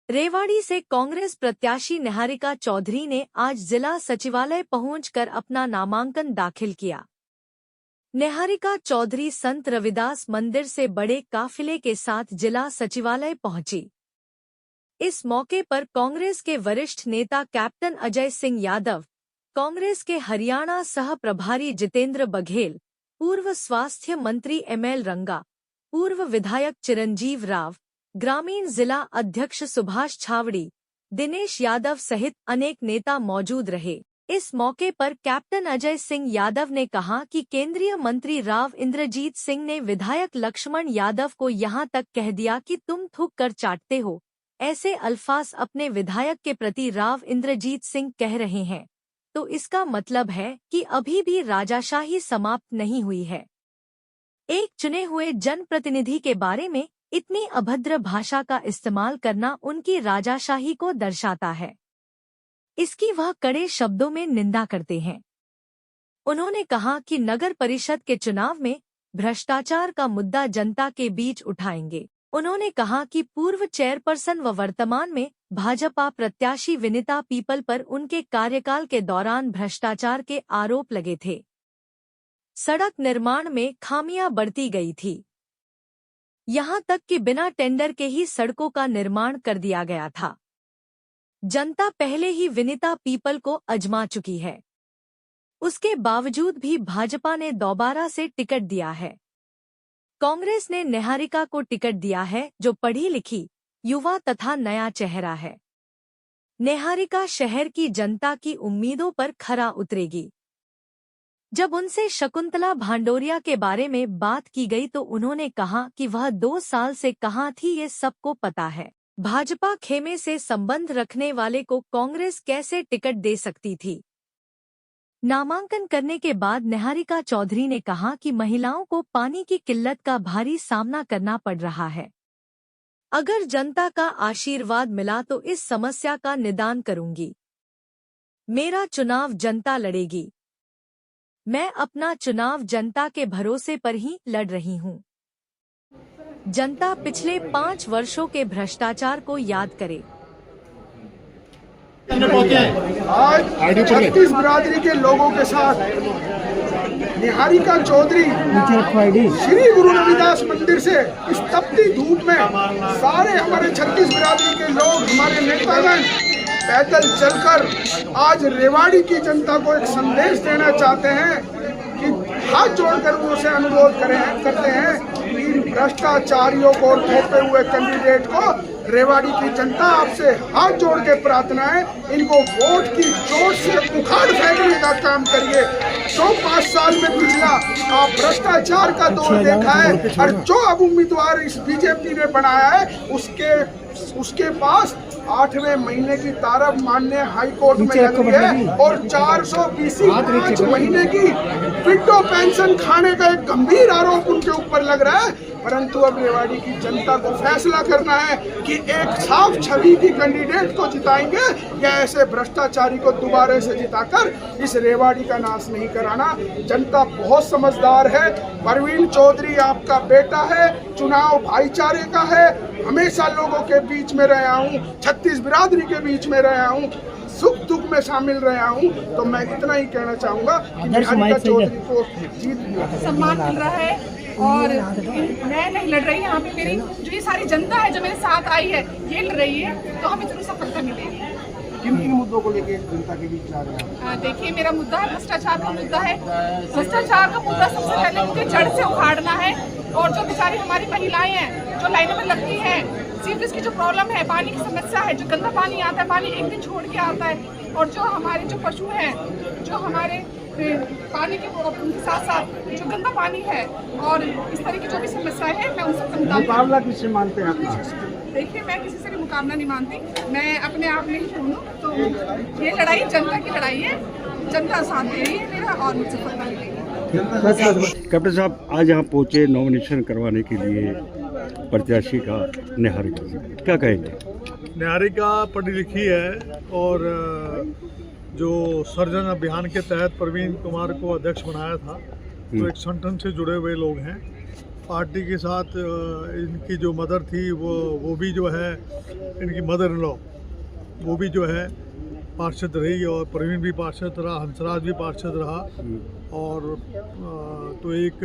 रेवाड़ी से कांग्रेस प्रत्याशी निहारिका चौधरी ने आज जिला सचिवालय पहुंचकर अपना नामांकन दाखिल किया। निहारिका चौधरी संत रविदास मंदिर से बड़े काफिले के साथ जिला सचिवालय पहुंची। इस मौके पर कांग्रेस के वरिष्ठ नेता कैप्टन अजय सिंह यादव, कांग्रेस के हरियाणा सह प्रभारी जितेंद्र बघेल, पूर्व स्वास्थ्य मंत्री एमएल रंगा, पूर्व विधायक चिरंजीव राव, ग्रामीण जिला अध्यक्ष सुभाष छावड़ी, दिनेश यादव सहित अनेक नेता मौजूद रहे। इस मौके पर कैप्टन अजय सिंह यादव ने कहा कि केंद्रीय मंत्री राव इंद्रजीत सिंह ने विधायक लक्ष्मण यादव को यहां तक कह दिया कि तुम थूक कर चाटते हो। ऐसे अल्फाज अपने विधायक के प्रति राव इंद्रजीत सिंह कह रहे हैं, तो इसका मतलब है कि अभी भी राजाशाही समाप्त नहीं हुई है। एक चुने हुए जनप्रतिनिधि के बारे में इतनी अभद्र भाषा का इस्तेमाल करना उनकी राजाशाही को दर्शाता है। इसकी वह कड़े शब्दों में निंदा करते हैं। उन्होंने कहा कि नगर परिषद के चुनाव में भ्रष्टाचार का मुद्दा जनता के बीच उठाएंगे। उन्होंने कहा कि पूर्व चेयरपर्सन व वर्तमान में भाजपा प्रत्याशी विनीता पीपल पर उनके कार्यकाल के दौरान भ्रष्टाचार के आरोप लगे थे। सड़क निर्माण में खामियां बढ़ती गई थी, यहां तक कि बिना टेंडर के ही सड़कों का निर्माण कर दिया गया था। जनता पहले ही विनीता पीपल को आजमा चुकी है, उसके बावजूद भी भाजपा ने दोबारा से टिकट दिया है। कांग्रेस ने निहारिका को टिकट दिया है, जो पढ़ी लिखी, युवा तथा नया चेहरा है। निहारिका शहर की जनता की उम्मीदों पर खरा उतरेगी। जब उनसे शकुंतला भांडोरिया के बारे में बात की गई तो उन्होंने कहा कि वह 2 साल से कहां थी, ये सबको पता है। भाजपा खेमे से संबंध रखने वाले को कांग्रेस कैसे टिकट दे सकती थी। नामांकन करने के बाद निहारिका चौधरी ने कहा कि महिलाओं को पानी की किल्लत का भारी सामना करना पड़ रहा है। अगर जनता का आशीर्वाद मिला तो इस समस्या का निदान करूंगी। मेरा चुनाव जनता लड़ेगी। मैं अपना चुनाव जनता के भरोसे पर ही लड़ रही हूं। जनता पिछले 5 वर्षों के भ्रष्टाचार को याद करे। आज छत्तीस बिरादरी के लोगों के साथ निहारिका चौधरी श्री गुरु रविदास मंदिर से इस तपती धूप में सारे हमारे छत्तीस बिरादरी के लोग, हमारे नेतागण पैदल चलकर आज रेवाड़ी की जनता को एक संदेश देना चाहते हैं कि हाथ जोड़कर उनसे अनुरोध करते हैं कि भ्रष्टाचारियों को और थोपे हुए कैंडिडेट को रेवाड़ी की जनता आपसे हाथ जोड़ के प्रार्थना है, इनको वोट की चोट से उखाड़ फेंकने का काम करिए। जो 5 साल में पिछला आप भ्रष्टाचार का दौर देखा है और जो अब उम्मीदवार इस बीजेपी ने बनाया है उसके पास 8वें महीने की तारफ माननीय हाई कोर्ट में लगी है और 420 5 महीने की विडो पेंशन खाने का एक गंभीर आरोप उनके ऊपर लग रहा है। परंतु अब रेवाड़ी की जनता को फैसला करना है कि एक साफ छवि की कैंडिडेट को जिताएंगे या ऐसे भ्रष्टाचारी को दोबारा से जिताकर इस रेवाड़ी का नाश नहीं कराना। जनता बहुत समझदार है। परवीन चौधरी आपका बेटा है, चुनाव भाईचारे का है। हमेशा लोगों के बीच में रहा हूँ, छत्तीस बिरादरी के बीच में रहा हूँ, सुख दुख में शामिल रहा हूँ। तो मैं इतना ही कहना चाहूँगा कि निहारिका चौधरी को जीत सम्मान मिल रहा है और मैं नहीं लड़ रही, यहाँ पे मेरी जो ये सारी जनता है जो मेरे साथ आई है ये लड़ रही है, तो हमें जरूर सफलता मिलेगी। किन मुद्दों को लेकर जनता के बीच जा रहे हैं? देखिए, मेरा मुद्दा है भ्रष्टाचार का मुद्दा है। भ्रष्टाचार का मुद्दा सबसे पहले मुझे जड़ से उखाड़ना है और जो बेचारी हमारी महिलाएं हैं जो लाइनों में लगती हैं, सीवरेज की जो प्रॉब्लम है, पानी की समस्या है, जो गंदा पानी आता है, पानी एक दिन छोड़ के आता है, और जो हमारे जो पशु हैं जो हमारे पानी के साथ साथ जो गंदा पानी है और इस तरह की जो भी समस्याएं हैं, मैं उन सब मुकाबला किससे मानते हैं आप? देखिए, मैं किसी से भी मुकाबला नहीं मानती, मैं अपने आप में ही हूँ। तो ये लड़ाई जनता की लड़ाई है, जनता साथ दे रही है मेरा और मुझे सफलता मिलेगी। कैप्टन साहब आज यहाँ पहुँचे नॉमिनेशन करवाने के लिए प्रत्याशी का निहारिका, क्या कहेंगे? निहारिका पढ़ी लिखी है और जो सर्जन अभियान के तहत प्रवीण कुमार को अध्यक्ष बनाया था, तो एक संगठन से जुड़े हुए लोग हैं पार्टी के साथ इनकी जो मदर थी वो भी जो है, इनकी मदर इन लॉ वो भी जो है पार्षद रही, और प्रवीण भी पार्षद रहा, हंसराज भी पार्षद रहा, और तो एक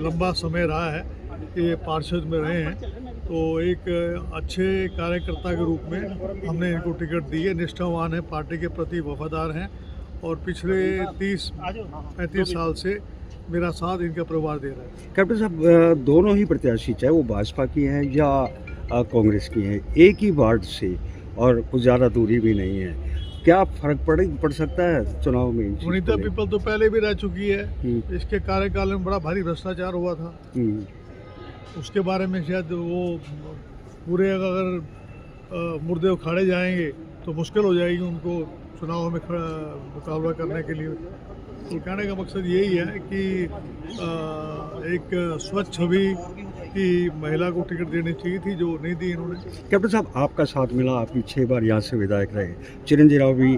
लंबा समय रहा है ये पार्षद में रहे हैं। तो एक अच्छे कार्यकर्ता के रूप में हमने इनको टिकट दी है। निष्ठावान है, पार्टी के प्रति वफादार हैं, और पिछले 30-35 साल से मेरा साथ इनका परिवार दे रहा है। कैप्टन साहब, दोनों ही प्रत्याशी, चाहे वो भाजपा की हैं या कांग्रेस की हैं, एक ही वार्ड से और कुछ ज़्यादा दूरी भी नहीं है, क्या फर्क पड़ सकता है चुनाव में? सुनीता पीपल तो पहले भी रह चुकी है, इसके कार्यकाल में बड़ा भारी भ्रष्टाचार हुआ था, उसके बारे में शायद वो पूरे अगर मुर्दे उखाड़े जाएंगे तो मुश्किल हो जाएगी उनको चुनाव में मुकाबला करने के लिए। तो कहने का मकसद यही है कि एक स्वच्छ छवि की महिला को टिकट देनी चाहिए थी, जो नहीं दी इन्होंने। कैप्टन साहब, आपका साथ मिला, आपकी 6 बार यहाँ से विधायक रहे, चिरंजीवी राव भी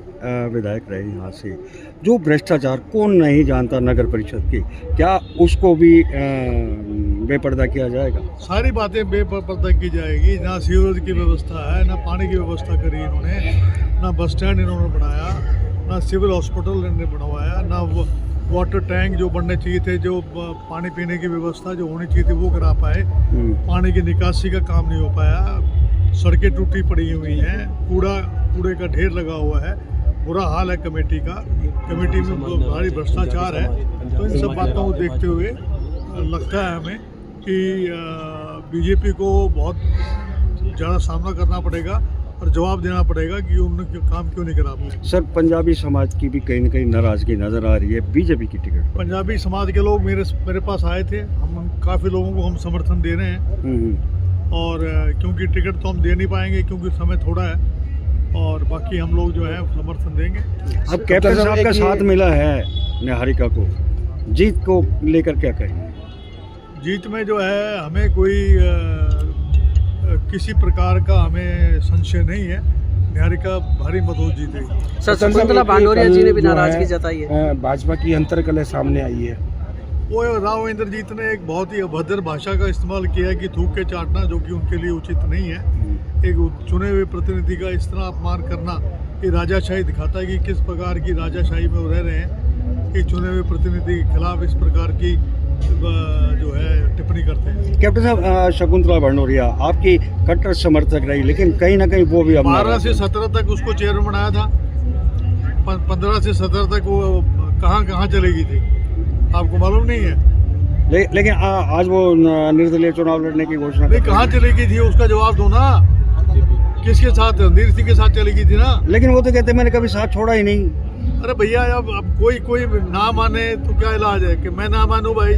विधायक रहे यहाँ से। जो भ्रष्टाचार कौन नहीं जानता नगर परिषद की, क्या उसको भी बेपर्दा किया जाएगा? सारी बातें बेपर्दा की जाएगी। ना सीवरेज की व्यवस्था है, ना पानी की व्यवस्था करी इन्होंने, ना बस स्टैंड इन्होंने बनाया, ना सिविल हॉस्पिटल इन्होंने बनवाया, ना वाटर टैंक जो बनने चाहिए थे, जो पानी पीने की व्यवस्था जो होनी चाहिए थी वो करा पाए, पानी की निकासी का काम नहीं हो पाया, सड़कें टूटी पड़ी हुई हैं, कूड़े का ढेर लगा हुआ है, बुरा हाल है कमेटी का, कमेटी में भारी भ्रष्टाचार है। तो इन सब बातों को देखते हुए लगता है हमें कि बीजेपी को बहुत ज़्यादा सामना करना पड़ेगा और जवाब देना पड़ेगा कि उन्होंने काम क्यों नहीं करा पाए। सर, पंजाबी समाज की भी कहीं न कहीं नाराज़गी नज़र आ रही है बीजेपी की टिकट। पंजाबी समाज के लोग मेरे पास आए थे, हम काफ़ी लोगों को हम समर्थन दे रहे हैं, और क्योंकि टिकट तो हम दे नहीं पाएंगे क्योंकि समय थोड़ा है, और बाकी हम लोग जो है समर्थन देंगे। अब कैप्टन साहब का साथ मिला है निहारिका को, जीत को लेकर क्या कहेंगे? जीत में जो है हमें कोई किसी प्रकार का हमें संशय नहीं है, निहारिका भारी मतों जीतेगी। सर, शकुंतला बांडोरिया जी ने भी नाराजगी जताई है, भाजपा की अंतर्कलह सामने आई है। वो राव इंद्रजीत ने एक बहुत ही अभद्र भाषा का इस्तेमाल किया है कि थूक के चाटना, जो कि उनके लिए उचित नहीं है। एक चुने हुए प्रतिनिधि का इस तरह अपमान करना ये राजाशाही दिखाता है कि किस प्रकार की राजाशाही में वो रह रहे हैं, कि चुने हुए प्रतिनिधि के खिलाफ इस प्रकार की जो है टिप्पणी करते हैं। कैप्टन साहब, शकुंतला बांडोरिया आपकी कट्टर समर्थक रही, लेकिन कहीं ना कहीं वो भी 12 से 17 तक उसको चेयरमैन बनाया था, 15 से 17 तक वो कहाँ चलेगी थी, आपको मालूम नहीं है? लेकिन आज वो निर्दलीय चुनाव लड़ने की घोषणा नहीं, कहाँ चलेगी थी उसका जवाब दो ना। किसके साथ? रणधीर सिंह के साथ चलेगी थी ना। लेकिन वो तो कहते मैंने कभी साथ छोड़ा ही नहीं। अरे भैया, अब कोई ना माने तो क्या इलाज है कि मैं ना मानूं भाई,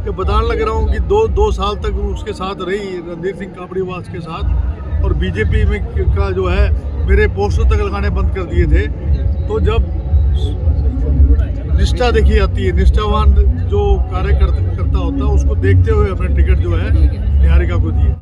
कि बताने लग रहा हूँ कि दो साल तक उसके साथ रही, रणधीर सिंह कापड़ीवास के साथ, और बीजेपी में का जो है मेरे पोस्टर तक लगाने बंद कर दिए थे। तो जब निष्ठा देखी जाती है, निष्ठावान जो कार्यकर्ता होता है, उसको देखते हुए अपने टिकट जो है निहारिका को दिए।